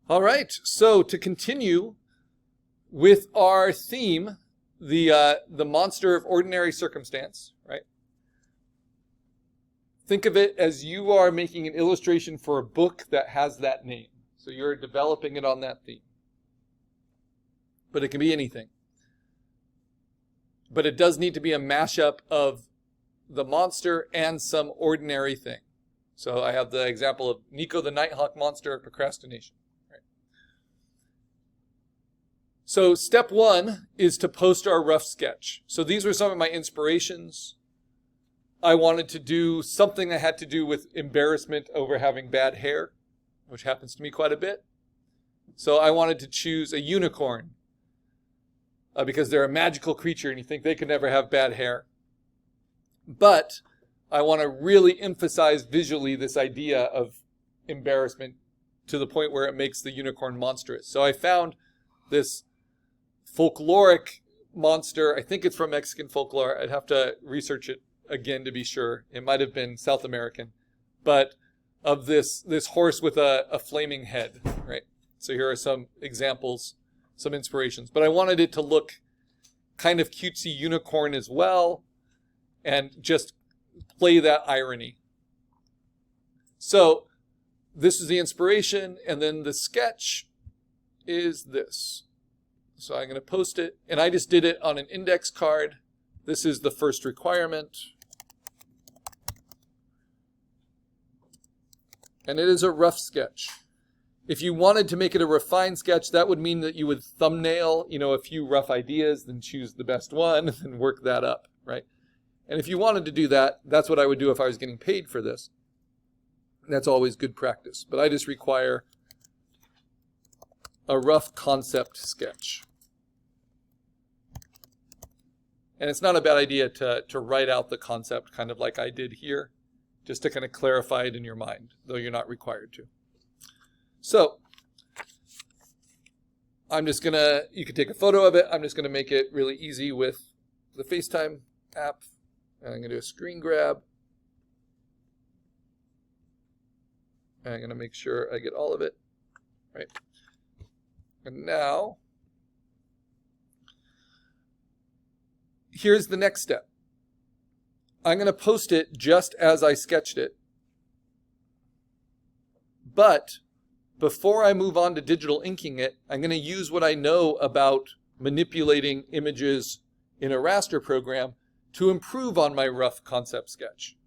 All right, so to continue with our theme, the monster of ordinary circumstance, right? Think of it as you are making an illustration for a book that has that name. So you're developing it on that theme. But it can be anything. But it does need to be a mashup of the monster and some ordinary thing. So I have the example of Nico the Nighthawk monster of procrastination. Right? So step one is to post our rough sketch. So these were some of my inspirations. I wanted to do something that had to do with embarrassment over having bad hair, which happens to me quite a bit. So I wanted to choose a unicorn because they're a magical creature and you think they could never have bad hair. But I want to really emphasize visually this idea of embarrassment to the point where it makes the unicorn monstrous. So I found this folkloric monster. I think it's from Mexican folklore. I'd have to research it again to be sure. It might have been South American. But of this horse with a flaming head, right? So here are some examples, some inspirations. But I wanted it to look kind of cutesy unicorn as well and just play that irony. So this is the inspiration, and then the sketch is this. So I'm going to post it, and I just did it on an index card. This is the first requirement. And it is a rough sketch. If you wanted to make it a refined sketch, that would mean that you would thumbnail, a few rough ideas, then choose the best one, and work that up, right? And if you wanted to do that, that's what I would do if I was getting paid for this. That's always good practice. But I just require a rough concept sketch. And it's not a bad idea to write out the concept kind of like I did here, just to kind of clarify it in your mind, though you're not required to. So I'm just going to, you can take a photo of it. I'm just going to make it really easy with the FaceTime app. And I'm going to do a screen grab. And I'm going to make sure I get all of it. Right. And now, here's the next step. I'm going to post it just as I sketched it. But before I move on to digital inking it, I'm going to use what I know about manipulating images in a raster program to improve on my rough concept sketch,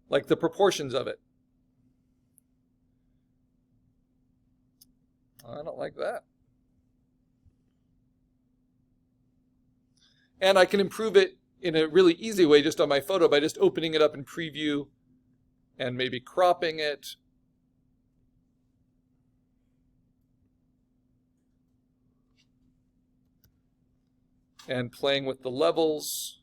like the proportions of it. I don't like that. And I can improve it in a really easy way just on my photo by just opening it up in preview and maybe cropping it. And playing with the levels.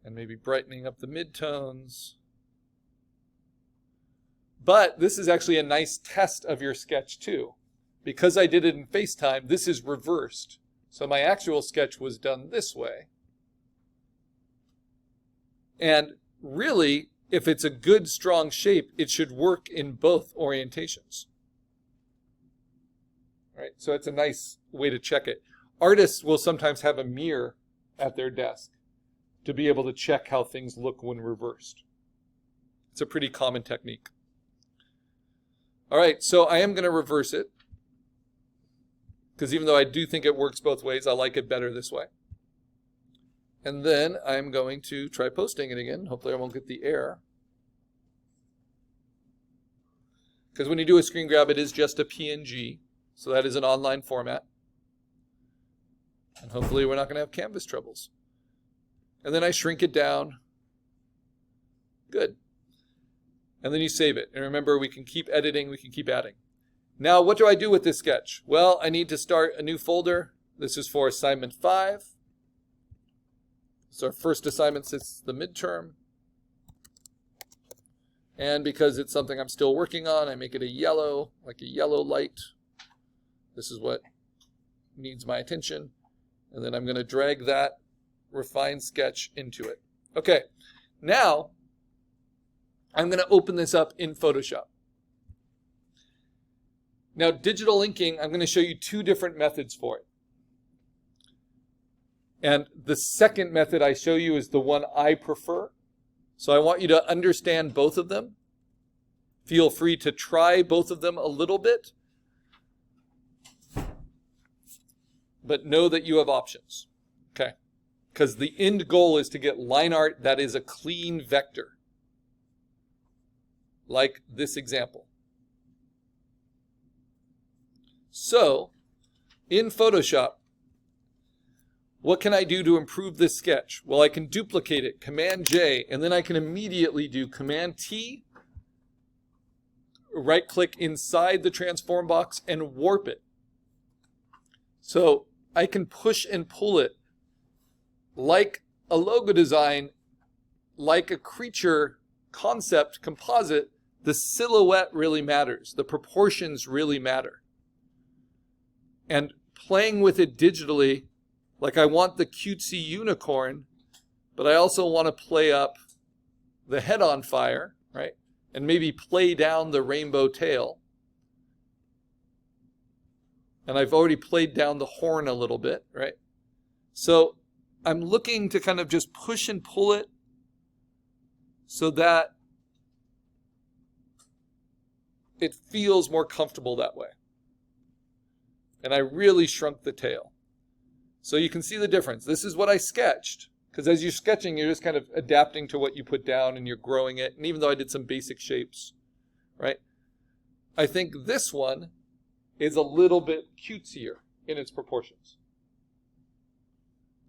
And maybe brightening up the midtones. But this is actually a nice test of your sketch too. Because I did it in FaceTime, this is reversed. So my actual sketch was done this way. And really, if it's a good, strong shape, it should work in both orientations. Right? So it's a nice way to check it. Artists will sometimes have a mirror at their desk to be able to check how things look when reversed. It's a pretty common technique. All right, so I am going to reverse it. Because even though I do think it works both ways, I like it better this way. And then I'm going to try posting it again. Hopefully I won't get the error. Because when you do a screen grab, it is just a PNG. So that is an online format. And hopefully we're not going to have canvas troubles. And then I shrink it down. Good. And then you save it. And remember, we can keep editing, we can keep adding. Now, what do I do with this sketch? Well, I need to start a new folder. This is for assignment 5. So our first assignment since the midterm. And because it's something I'm still working on, I make it a yellow, like a yellow light. This is what needs my attention. And then I'm going to drag that refined sketch into it. Okay, now I'm going to open this up in Photoshop. Now, digital inking, I'm going to show you two different methods for it. And the second method I show you is the one I prefer. So I want you to understand both of them. Feel free to try both of them a little bit, but know that you have options, okay? Because the end goal is to get line art that is a clean vector, like this example. So, in Photoshop, what can I do to improve this sketch? Well, I can duplicate it, Command-J, and then I can immediately do Command-T, right-click inside the transform box, and warp it. So I can push and pull it like a logo design, like a creature concept composite. The silhouette really matters. The proportions really matter. And playing with it digitally, like I want the cutesy unicorn, but I also want to play up the head on fire, right? And maybe play down the rainbow tail. And I've already played down the horn a little bit, right? So I'm looking to kind of just push and pull it so that it feels more comfortable that way. And I really shrunk the tail. So you can see the difference. This is what I sketched. Because as you're sketching, you're just kind of adapting to what you put down and you're growing it. And even though I did some basic shapes, right? I think this one is a little bit cutesier in its proportions.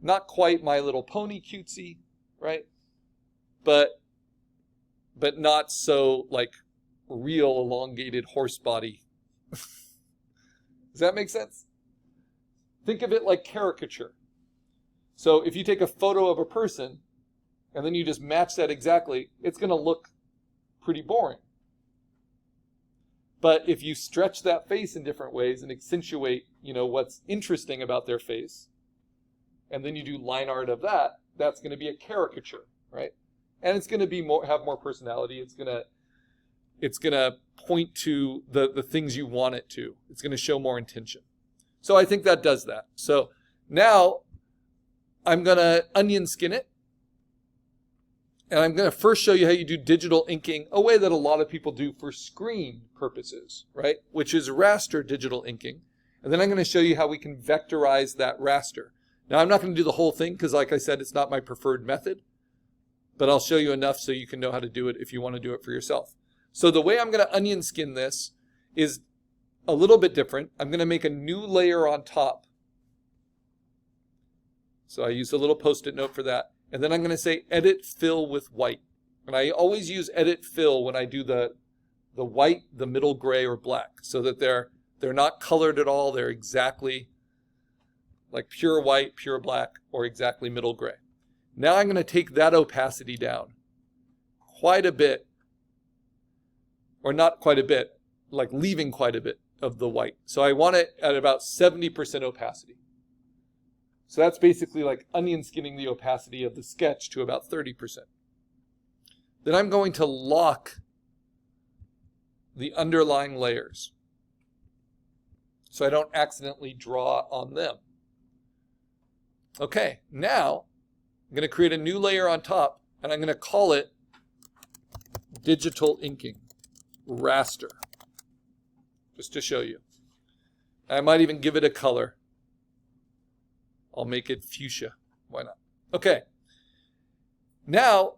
Not quite My Little Pony cutesy, right? But not so like real elongated horse body. Does that make sense? Think of it like caricature. So if you take a photo of a person and then you just match that exactly, it's going to look pretty boring. But if you stretch that face in different ways and accentuate, what's interesting about their face, and then you do line art of that, that's going to be a caricature, right? And it's going to have more personality. It's going to point to the things you want it to. It's going to show more intention. So I think that does that. So now I'm going to onion skin it. And I'm going to first show you how you do digital inking, a way that a lot of people do for screen purposes, right? Which is raster digital inking. And then I'm going to show you how we can vectorize that raster. Now I'm not going to do the whole thing because, like I said, it's not my preferred method. But I'll show you enough so you can know how to do it if you want to do it for yourself. So the way I'm going to onion skin this is a little bit different. I'm going to make a new layer on top. So I used a little post-it note for that. And then I'm going to say edit fill with white. And I always use edit fill when I do the white, the middle gray, or black, so that they're not colored at all. They're exactly like pure white, pure black, or exactly middle gray. Now I'm going to take that opacity down quite a bit, or not quite a bit, like leaving quite a bit of the white. So I want it at about 70% opacity. So that's basically like onion skinning the opacity of the sketch to about 30%. Then I'm going to lock the underlying layers so I don't accidentally draw on them. Okay, now I'm going to create a new layer on top, and I'm going to call it digital inking, raster, just to show you. I might even give it a color. I'll make it fuchsia. Why not? Okay. Now,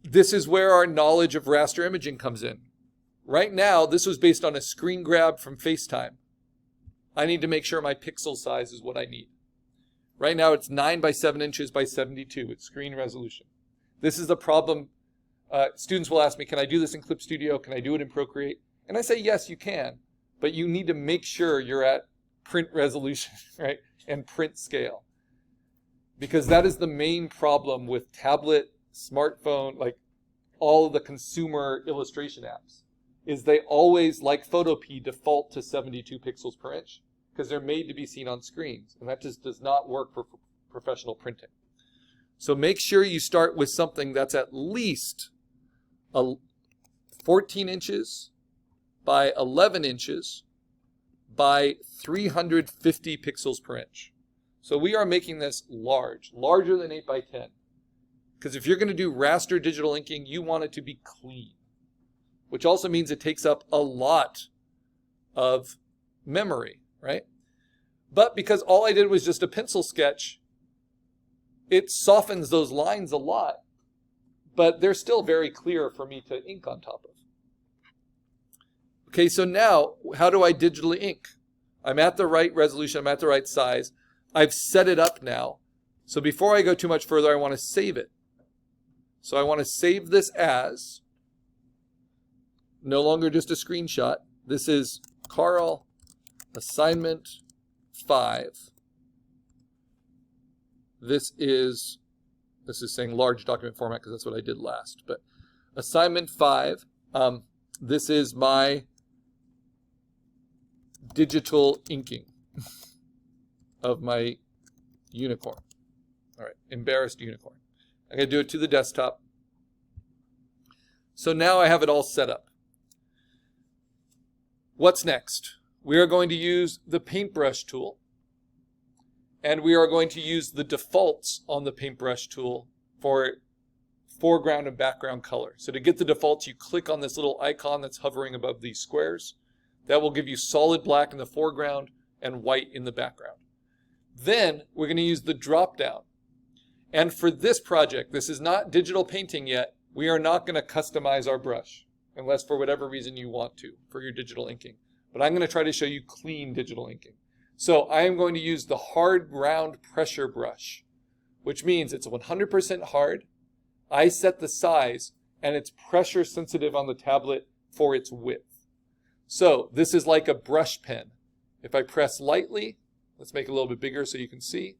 this is where our knowledge of raster imaging comes in. Right now, this was based on a screen grab from FaceTime. I need to make sure my pixel size is what I need. Right now, it's 9 by 7 inches by 72. It's screen resolution. This is the problem. Students will ask me, can I do this in Clip Studio? Can I do it in Procreate? And I say, yes, you can. But you need to make sure you're at print resolution, right? And print scale. Because that is the main problem with tablet, smartphone, like all of the consumer illustration apps, is they always, like Photopea, default to 72 pixels per inch because they're made to be seen on screens. And that just does not work for professional printing. So make sure you start with something that's at least 14 inches by 11 inches by 350 pixels per inch. So we are making this large, larger than 8 by 10. Because if you're going to do raster digital inking, you want it to be clean, which also means it takes up a lot of memory, right? But because all I did was just a pencil sketch, it softens those lines a lot, but they're still very clear for me to ink on top of. Okay, so now, how do I digitally ink? I'm at the right resolution, I'm at the right size. I've set it up now. So before I go too much further, I want to save it. So I want to save this as, no longer just a screenshot. This is Karl assignment 5. This is saying large document format because that's what I did last. But assignment 5, this is my digital inking of my unicorn. All right, embarrassed unicorn. I'm going to do it to the desktop. So now I have it all set up. What's next? We are going to use the paintbrush tool, and we are going to use the defaults on the paintbrush tool for foreground and background color. So to get the defaults, you click on this little icon that's hovering above these squares. That will give you solid black in the foreground and white in the background. Then we're going to use the drop down. And for this project, this is not digital painting yet. We are not going to customize our brush unless for whatever reason you want to for your digital inking. But I'm going to try to show you clean digital inking. So I am going to use the hard round pressure brush, which means it's 100% hard. I set the size and it's pressure sensitive on the tablet for its width. So this is like a brush pen. If I press lightly, let's make it a little bit bigger so you can see.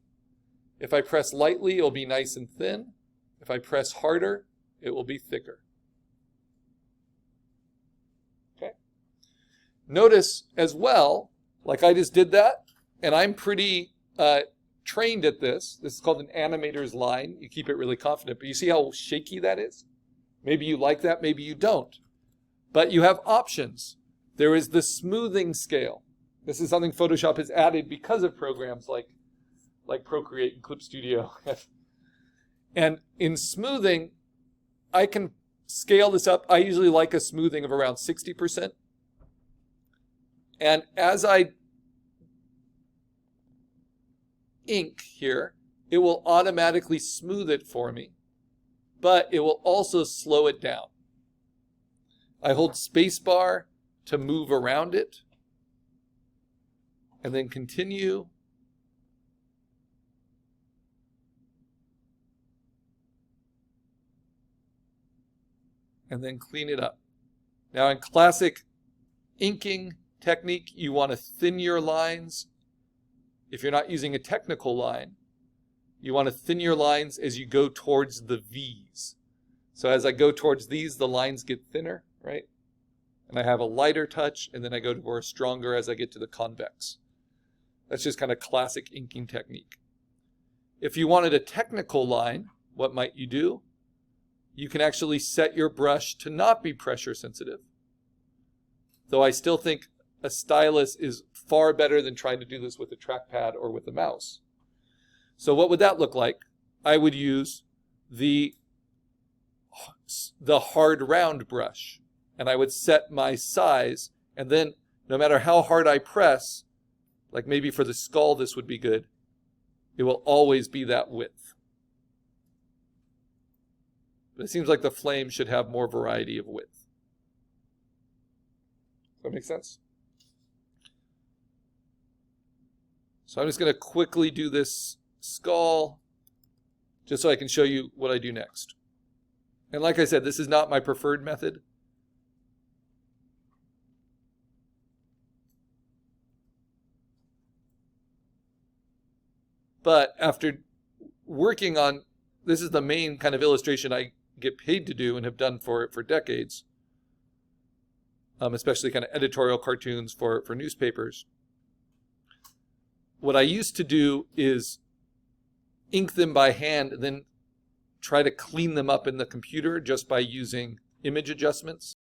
If I press lightly, it'll be nice and thin. If I press harder, it will be thicker. Okay. Notice as well, like I just did that, and I'm pretty trained at this. This is called an animator's line. You keep it really confident, but you see how shaky that is? Maybe you like that, maybe you don't. But you have options. There is the smoothing scale. This is something Photoshop has added because of programs like Procreate and Clip Studio. And in smoothing, I can scale this up. I usually like a smoothing of around 60%. And as I ink here, it will automatically smooth it for me, but it will also slow it down. I hold spacebar to move around it, and then continue. And then clean it up. Now in classic inking technique, you want to thin your lines. If you're not using a technical line, you want to thin your lines as you go towards the V's. So as I go towards these, the lines get thinner, right? And I have a lighter touch, and then I go to more stronger as I get to the convex. That's just kind of classic inking technique. If you wanted a technical line, what might you do? You can actually set your brush to not be pressure sensitive. Though I still think a stylus is far better than trying to do this with a trackpad or with a mouse. So what would that look like? I would use the hard round brush, and I would set my size, and then no matter how hard I press, like maybe for the skull this would be good, it will always be that width. But it seems like the flame should have more variety of width. Does that make sense? So I'm just going to quickly do this skull just so I can show you what I do next. And like I said, this is not my preferred method. But after working on, this is the main kind of illustration I get paid to do and have done for decades, especially kind of editorial cartoons for newspapers. What I used to do is ink them by hand and then try to clean them up in the computer just by using image adjustments.